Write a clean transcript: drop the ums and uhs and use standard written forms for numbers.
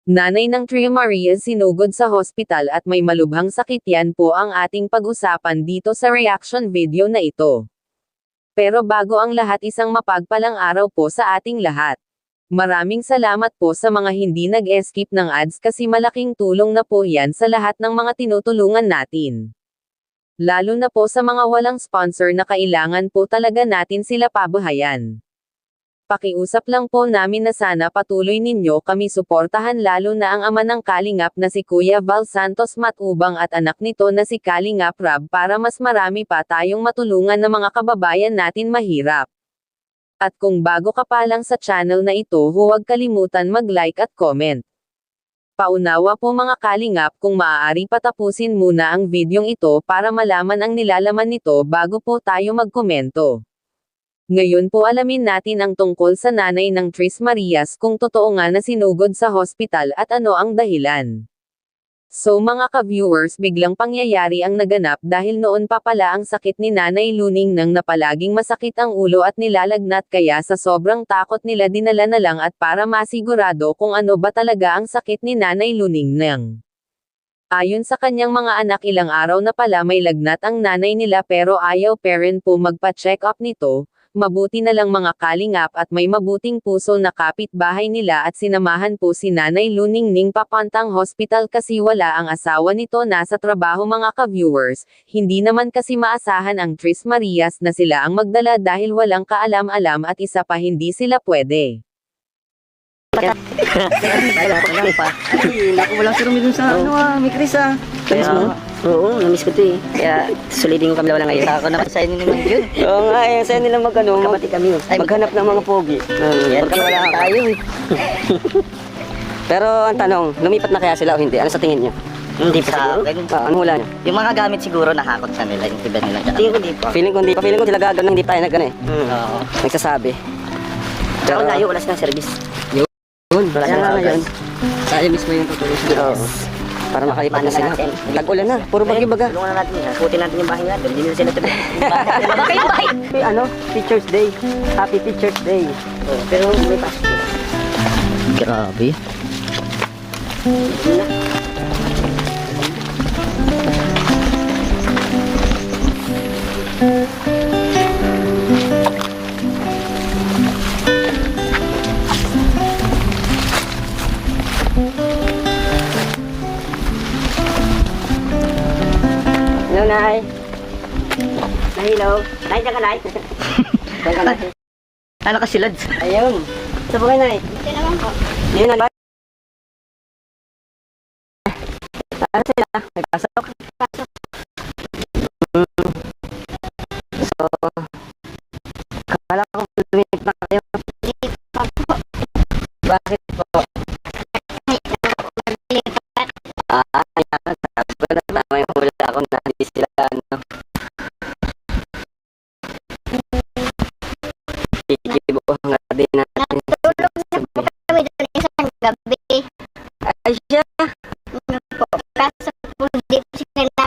Nanay ng Tria Maria sinugod sa hospital at may malubhang sakit, yan po ang ating pag-usapan dito sa reaction video na ito. Pero bago ang lahat, isang mapagpalang araw po sa ating lahat. Maraming salamat po sa mga hindi nag-skip ng ads kasi malaking tulong na po yan sa lahat ng mga tinutulungan natin. Lalo na po sa mga walang sponsor na kailangan po talaga natin sila pabuhayan. Pakiusap lang po namin na sana patuloy ninyo kami suportahan, lalo na ang ama ng Kalingap na si Kuya Val Santos Matubang at anak nito na si Kalingap Rab, para mas marami pa tayong matulungan ng mga kababayan natin mahirap. At kung bago ka pa lang sa channel na ito, huwag kalimutan mag-like at comment. Paunawa po mga Kalingap, kung maaari patapusin muna ang videong ito para malaman ang nilalaman nito bago po tayo magkomento. Ngayon po alamin natin ang tungkol sa nanay ng Tris Marias, kung totoo nga na sinugod sa hospital at ano ang dahilan. So mga ka-viewers, biglang pangyayari ang naganap dahil noon pa pala ang sakit ni Nanay Luning nang na palaging masakit ang ulo at nilalagnat, kaya sa sobrang takot nila dinala na lang at para masigurado kung ano ba talaga ang sakit ni Nanay Luning nang. Ayon sa kanyang mga anak, ilang araw na pala may lagnat ang nanay nila pero ayaw pa rin po magpa-check up nito. Mabuti na lang mga Kalingap at may mabuting puso na kapitbahay nila at sinamahan po si Nanay Luningning papantang hospital kasi wala ang asawa nito, nasa trabaho mga ka-viewers. Hindi naman kasi maasahan ang Tris Marias na sila ang magdala dahil walang kaalam-alam at isa pa hindi sila pwede. Wala pa. Ako walang sirumi dun sa may Chris Kaya, oo, namiss ko to eh. Kaya soliding kami wala ngayon. Ako na sa inyo naman yun. Oo nga eh, sa'yo nila Kapatid kami. maghanap ng mga pogi. Pagka wala ka. tayo eh. Pero ang tanong, lumipat na kaya sila o hindi? Ano sa tingin niyo? Hindi pa sa akin. Ano hula niyo? Yung mga gamit siguro nakakot sa nila, yung tiba nila. Tingin ko di pa. Feeling ko sila gagawin, hindi tayo nagano eh. Oo. Nagsasabi. Pero layo, wala silang service. Yun, wala Kaya nga ngayon. Tayo mismo yung tutulong sila. Oo. Para makalipat na sila. Tag-ulan na, puro bagyo-baga. Tulungan na natin yan. Sukutin natin yung bahay natin. Hindi nila sila tabi. Ano? Teacher's Day. Happy Teacher's Day. Pero may pasok. Grabe. Hello, Nay. Hello. Nay, dyan ka, Nay. Diyan ka, Nay. Ano ka silad? Ayun. Saan po kayo, Nay? Ito naman po. Yun, Nay. Ano sila? Nagpasok? So, kala ko lumit na kayo. Bakit po? Ayan. Sabi ko na tama yung hula ako na hindi sila, ano. Ikibo nga din natin. Natulog na po kami doon isang gabi. Ay siya. Ano po. Kaso po hindi po sila